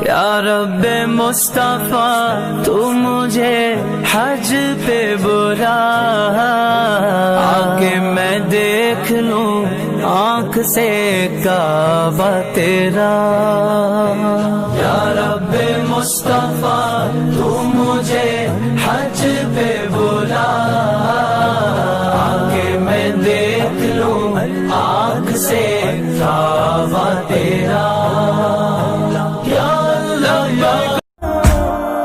یا رب مصطفیٰ تو مجھے حج پہ بلا، آکے میں دیکھ لوں آنکھ سے کعبہ تیرا۔ یا رب مصطفیٰ تو مجھے حج پہ بلا، آکے میں دیکھ لوں آنکھ سے کعبہ تیرا۔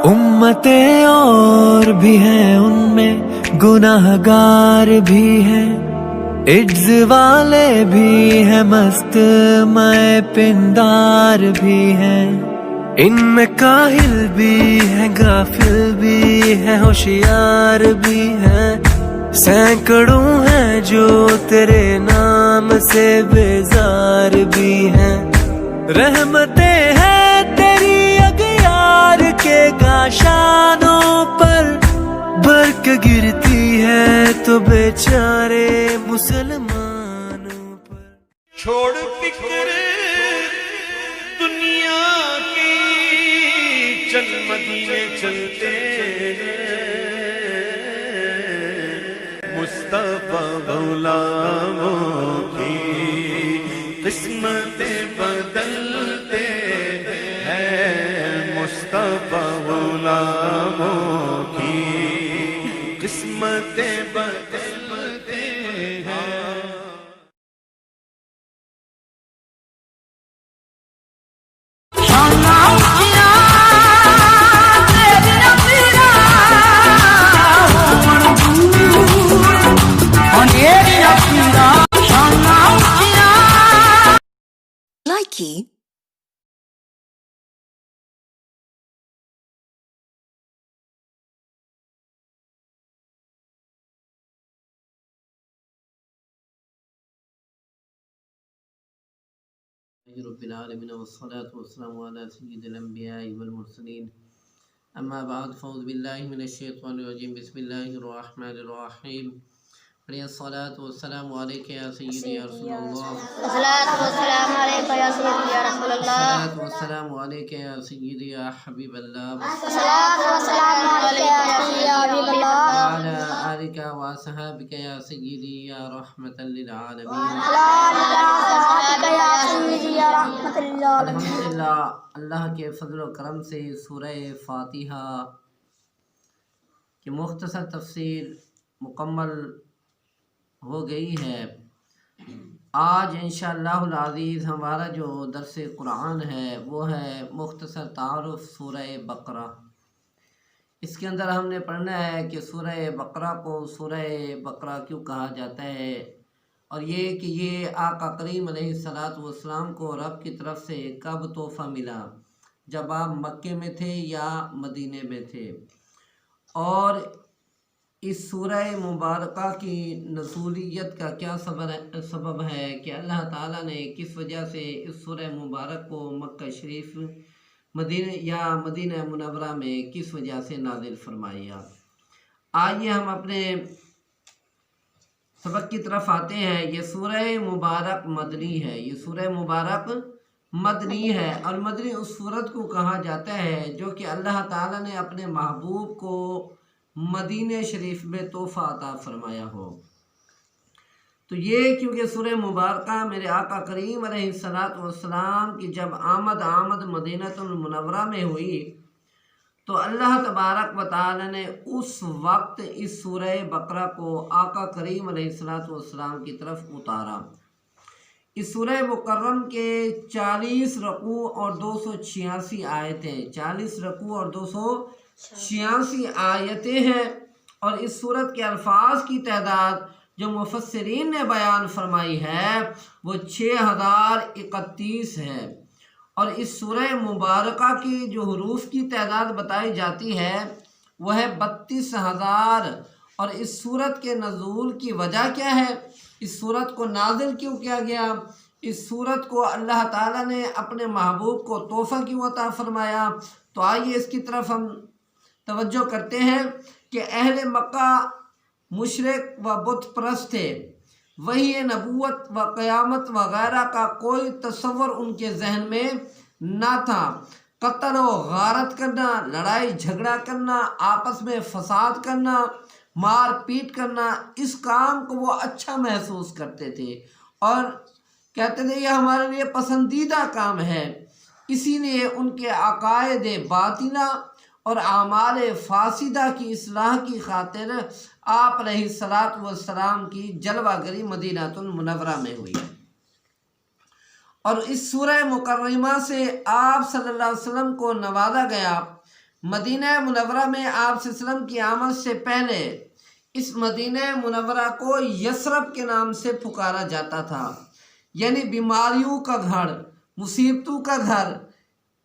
امتیں اور بھی ہیں ان میں گناہگار بھی ہیں، عجز والے بھی ہیں مست میں پندار بھی ہیں، ان میں کاہل بھی ہیں غافل بھی ہیں ہوشیار بھی ہیں، سینکڑوں ہیں جو تیرے نام سے بیزار بھی ہیں۔ رحمتیں ہیں تیری اغیار کے گاشانوں پر، برق گرتی ہے تو بیچارے مسلمانوں پر۔ چھوڑ فکر دنیا کی، چل مدینے چلتے مصطفیٰ غلاموں کی قسمتیں بدلتے ہیں، مصطفیٰ غلاموں کی قسمتیں بدلتے ہیں۔ Likey. رب العالمين والصلاة والسلام على سيد الأنبياء والمرسلين، أما بعد فأعوذ بالله من الشيطان الرجيم، بسم الله الرحمن الرحيم۔ الصلاة والسلام عليك يا سيدي يا رسول الله، الصلاة والسلام عليك يا سيدي يا رسول الله، الصلاة والسلام عليك يا سيدي يا حبيب الله، الصلاة والسلام عليك يا سيدي يا حبيب الله، وعلى آلك وأصحابك يا سيدي يا رحمة للعالمين۔ الحمدللہ اللہ کے فضل و کرم سے سورہ فاتحہ کی مختصر تفسیر مکمل ہو گئی ہے۔ آج انشاءاللہ العزیز ہمارا جو درس قرآن ہے وہ ہے مختصر تعارف سورہ بقرہ۔ اس کے اندر ہم نے پڑھنا ہے کہ سورہ بقرہ کو سورہ بقرہ کیوں کہا جاتا ہے، اور یہ کہ یہ آقا کریم علیہ السلام کو رب کی طرف سے کب تحفہ ملا، جب آپ مکے میں تھے یا مدینے میں تھے، اور اس سورہ مبارکہ کی نزولیت کا کیا سبب ہے کہ اللہ تعالیٰ نے کس وجہ سے اس سورہ مبارک کو مکہ شریف مدینہ منورہ میں کس وجہ سے نازل فرمایا۔ آئیے ہم اپنے سبق کی طرف آتے ہیں۔ یہ سورہ مبارک مدنی ہے، یہ سورہ مبارک مدنی ہے، اور مدنی اس سورت کو کہا جاتا ہے جو کہ اللہ تعالیٰ نے اپنے محبوب کو مدینہ شریف میں تحفہ عطا فرمایا ہو۔ تو یہ کیونکہ سورہ مبارکہ میرے آقا کریم علیہ السلام کی جب آمد مدینہ المنورہ میں ہوئی تو اللہ تبارک و تعالی نے اس وقت اس سورہ بقرہ کو آقا کریم علیہ السلام کی طرف اتارا۔ اس سورہ مکرم کے 40 رکوع اور 286 آیتیں، 40 رکوع اور 286 آیتیں ہیں، اور اس سورت کے الفاظ کی تعداد جو مفسرین نے بیان فرمائی ہے وہ 6031 ہے، اور اس سورہ مبارکہ کی جو حروف کی تعداد بتائی جاتی ہے وہ ہے 32,000۔ اور اس سورت کے نزول کی وجہ کیا ہے، اس سورت کو نازل کیوں کیا گیا، اس سورت کو اللہ تعالیٰ نے اپنے محبوب کو تحفہ کیوں عطا فرمایا، تو آئیے اس کی طرف ہم توجہ کرتے ہیں کہ اہل مکہ مشرک و بت پرست تھے، وحی نبوت و قیامت وغیرہ کا کوئی تصور ان کے ذہن میں نہ تھا، قتل و غارت کرنا، لڑائی جھگڑا کرنا، آپس میں فساد کرنا، مار پیٹ کرنا، اس کام کو وہ اچھا محسوس کرتے تھے اور کہتے تھے یہ ہمارے لیے پسندیدہ کام ہے۔ اسی لیے ان کے عقائد باطنہ اور اعمال فاسدہ کی اصلاح کی خاطر آپ علیہ الصلاۃ والسلام کی جلوہ گری مدینہ المنورہ میں ہوئی، اور اس سورہ مکرمہ سے آپ صلی اللہ علیہ وسلم کو نوازا گیا۔ مدینہ منورہ میں آپ صلی اللہ علیہ وسلم کی آمد سے پہلے اس مدینہ منورہ کو یثرب کے نام سے پکارا جاتا تھا، یعنی بیماریوں کا گھر، مصیبتوں کا گھر۔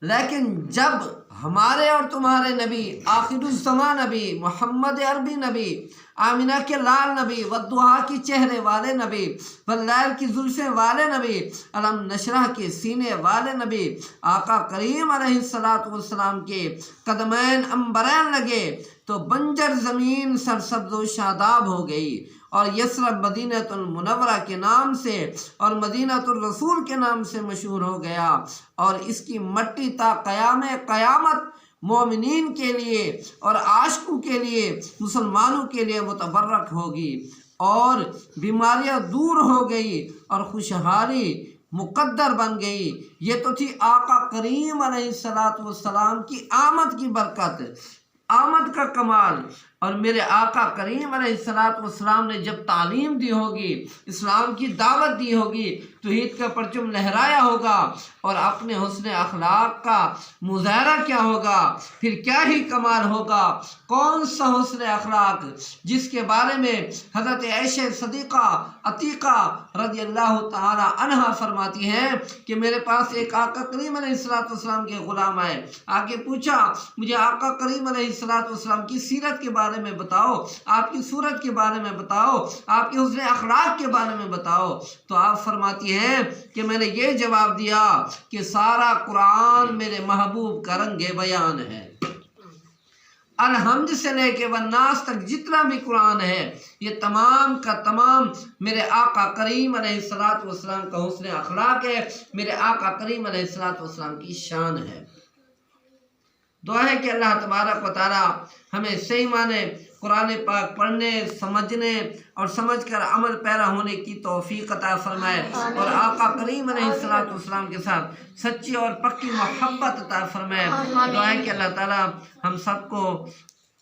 لیکن جب ہمارے اور تمہارے نبی، آخر الزمان نبی، محمد عربی نبی، آمینہ کے لال نبی، والضحیٰ کی چہرے والے نبی، واللیل کی زلفیں والے نبی، علم نشرح کے سینے والے نبی، آقا کریم علیہ السلام کے قدمین عنبرین لگے تو بنجر زمین سرسبز و شاداب ہو گئی، اور یثرب مدینہ المنورہ کے نام سے اور مدینہ الرسول کے نام سے مشہور ہو گیا، اور اس کی مٹی تا قیام قیامت مومنین کے لیے اور عاشقوں کے لیے، مسلمانوں کے لیے متبرک ہوگی، اور بیماریاں دور ہو گئی اور خوشحالی مقدر بن گئی۔ یہ تو تھی آقا کریم علیہ السلام کی آمد کی برکت، آمد کا کمال۔ اور میرے آقا کریم علیہ السلام نے جب تعلیم دی ہوگی، اسلام کی دعوت دی ہوگی، توحید کا پرچم لہرایا ہوگا، اور اپنے حسن اخلاق کا مظاہرہ کیا ہوگا، پھر کیا ہی کمال ہوگا۔ کون سا حسن اخلاق جس کے بارے میں حضرت عائشہ صدیقہ عتیقہ رضی اللہ تعالی عنہا فرماتی ہیں کہ میرے پاس ایک آقا کریم علیہ السلام کے غلام آئے، آگے پوچھا مجھے آقا کریم علیہ السلام کی سیرت کے بارے میں بتاؤ، آپ کی صورت کے بارے میں بتاؤ، آپ کے حسن اخلاق کے بارے میں بتاؤ۔ تو آپ فرماتی ہیں کہ میں نے یہ جواب دیا کہ سارا قرآن میرے محبوب کا رنگ بیان ہے، الحمد سے لے کے والناس تک جتنا بھی قرآن ہے یہ تمام کا تمام میرے آقا کریم علیہ السلام کا حسن اخلاق ہے، میرے آقا کریم علیہ السلام کی شان ہے۔ دعا ہے کہ اللہ تبارک و تعالی ہمیں صحیح معنی قرآن پاک پڑھنے، سمجھنے اور سمجھ کر عمل پیرا ہونے کی توفیق عطا فرمائے، اور آقا کریم علیہ السلام کے ساتھ سچی اور پکی محبت عطا فرمائے۔ دعا ہے کہ اللہ تعالی ہم سب کو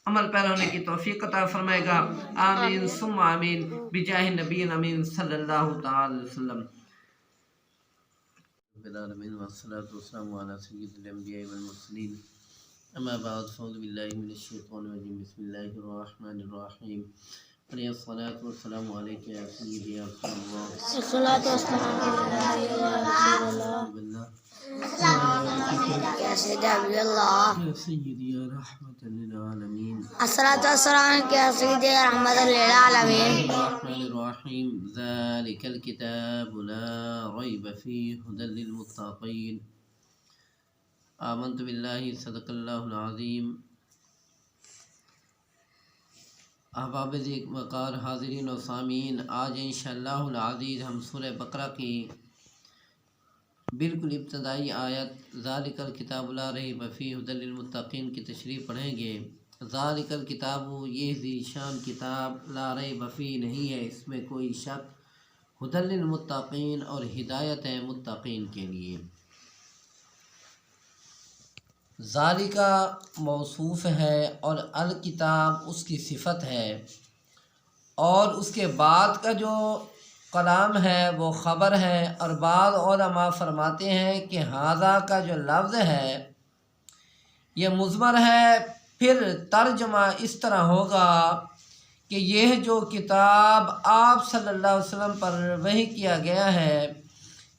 عمل پیرا ہونے کی توفیق عطا فرمائے گا۔ آمین ثم آمین بجاہ نبی امین صلی اللہ تعالی علیہ وسلم۔ بالعالمین والصلاة والسلام علی سید الانبیاء والمرسلین، اما بعد فاعوذ باللہ من الشیطان الرجیم، بسم اللہ الرحمن الرحیم، علیہ الصلاۃ والسلام علیک یا سیدی یا رسول اللہ، الصلاۃ والسلام علیک یا رسول اللہ، یا سیدی عبد اللہ، یا سیدی یا رحمت للعالمین، الصلاۃ والسلام یا سیدی رحمت للعالمین۔ الرحمن الرحیم، ذالک الکتاب لا ریب فیہ ھدی للمتقین۔ آمنت باللہ، صدق اللہ العظیم۔ احباب ذی وقار حاضرین و سامعین، آج انشاءاللہ العزیز ہم سورہ بقرہ کی بالکل ابتدائی آیت ذالک الکتاب لا ریب فیہ ھدی للمتقین کی تشریح پڑھیں گے۔ ذالک الکتاب، یہ ذیشان کتاب، لا ریب فیہ، نہیں ہے اس میں کوئی شک، ھدی للمتقین، اور ہدایت ہے متقین کے لیے۔ ذالکہ موصوف ہے اور الکتاب اس کی صفت ہے، اور اس کے بعد کا جو کلام ہے وہ خبر ہے، اور بعض علماء فرماتے ہیں کہ ھذا کا جو لفظ ہے یہ مضمر ہے، پھر ترجمہ اس طرح ہوگا کہ یہ جو کتاب آپ صلی اللہ علیہ وسلم پر وحی کیا گیا ہے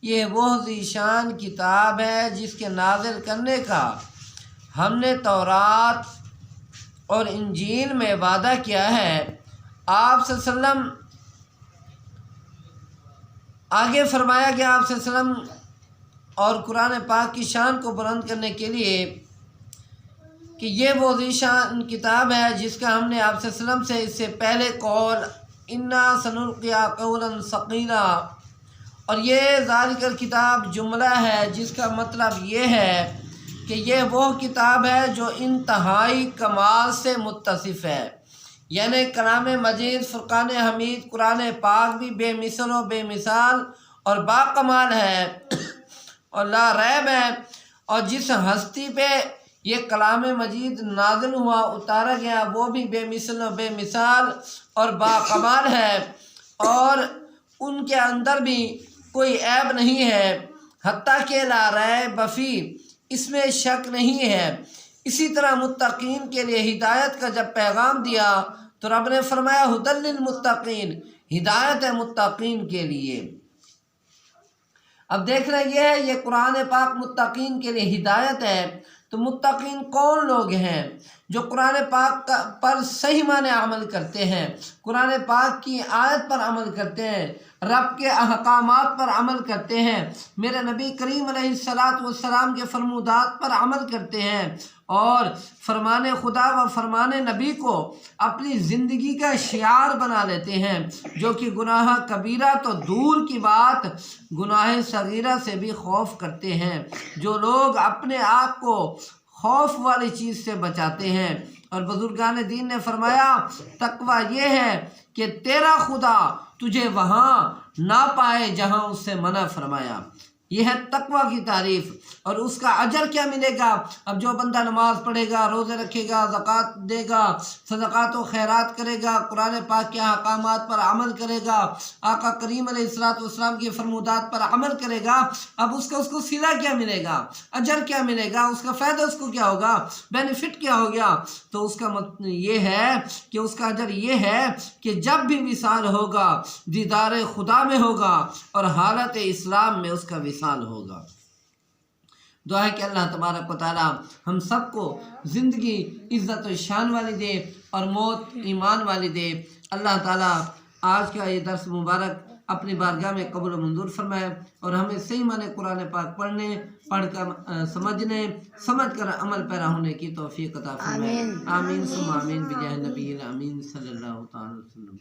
یہ وہ ذیشان کتاب ہے جس کے نازل کرنے کا ہم نے تورات اور انجیل میں وعدہ کیا ہے۔ آپ صلی اللہ علیہ وسلم آگے فرمایا کہ آپ صلی اللہ علیہ وسلم اور قرآن پاک کی شان کو بلند کرنے کے لیے کہ یہ وہ ذیشان کتاب ہے جس کا ہم نے آپ صلی اللہ علیہ وسلم سے اس سے پہلے قول انا سنلقی قولا ثقیلا، اور یہ ذالک الکتاب جملہ ہے جس کا مطلب یہ ہے کہ یہ وہ کتاب ہے جو انتہائی کمال سے متصف ہے، یعنی کلام مجید، فرقان حمید، قرآن پاک بھی بے مثل و بے مثال اور با کمال ہے اور لا ریب ہے، اور جس ہستی پہ یہ کلام مجید نازل ہوا، اتارا گیا، وہ بھی بے مثل و بے مثال اور با کمال ہے، اور ان کے اندر بھی کوئی عیب نہیں ہے، حتیٰ کہ لا ریب فی، اس میں شک نہیں ہے۔ اسی طرح متقین کے لیے ہدایت کا جب پیغام دیا تو رب نے فرمایا ھدی للمتقین، ہدایت ہے متقین کے لیے۔ اب دیکھنا یہ ہے، یہ قرآن پاک متقین کے لیے ہدایت ہے، تو متقین کون لوگ ہیں؟ جو قرآن پاک پر صحیح معنی عمل کرتے ہیں، قرآن پاک کی آیت پر عمل کرتے ہیں، رب کے احکامات پر عمل کرتے ہیں، میرے نبی کریم علیہ السلام کے فرمودات پر عمل کرتے ہیں، اور فرمان خدا و فرمان نبی کو اپنی زندگی کا شعار بنا لیتے ہیں، جو کہ گناہ کبیرہ تو دور کی بات، گناہ صغیرہ سے بھی خوف کرتے ہیں۔ جو لوگ اپنے آپ کو خوف والی چیز سے بچاتے ہیں، اور بزرگان دین نے فرمایا تقویٰ یہ ہے کہ تیرا خدا تجھے وہاں نہ پائے جہاں اس سے منع فرمایا۔ یہ ہے تقویٰ کی تعریف، اور اس کا اجر کیا ملے گا؟ اب جو بندہ نماز پڑھے گا، روزے رکھے گا، زکوٰۃ دے گا، صدقات و خیرات کرے گا، قرآن پاک کے احکامات پر عمل کرے گا، آقا کریم علیہ السلام کی فرمودات پر عمل کرے گا، اب اس کو صلہ کیا ملے گا؟ اجر کیا ملے گا؟ اس کا فائدہ اس کو کیا ہوگا؟ بینیفٹ کیا ہو گیا؟ تو اس کا مطلب یہ ہے کہ اس کا اجر یہ ہے کہ جب بھی وصال ہوگا دیدار خدا میں ہوگا، اور حالت اسلام میں اس کا وصال ہوگا۔ دعا ہے کہ اللہ تبارک و تعالی ہم سب کو زندگی عزت و شان والی دے اور موت ایمان والی دے۔ اللہ تعالی آج کا یہ درس مبارک اپنی بارگاہ میں قبول و منظور فرمائے، اور ہمیں صحیح معنی قرآن پاک پڑھ کر سمجھ کر عمل پیرا ہونے کی توفیق عطا فرمائے۔ آمین ثم آمین بجاہ نبی الامین صلی اللہ تعالی وسلم۔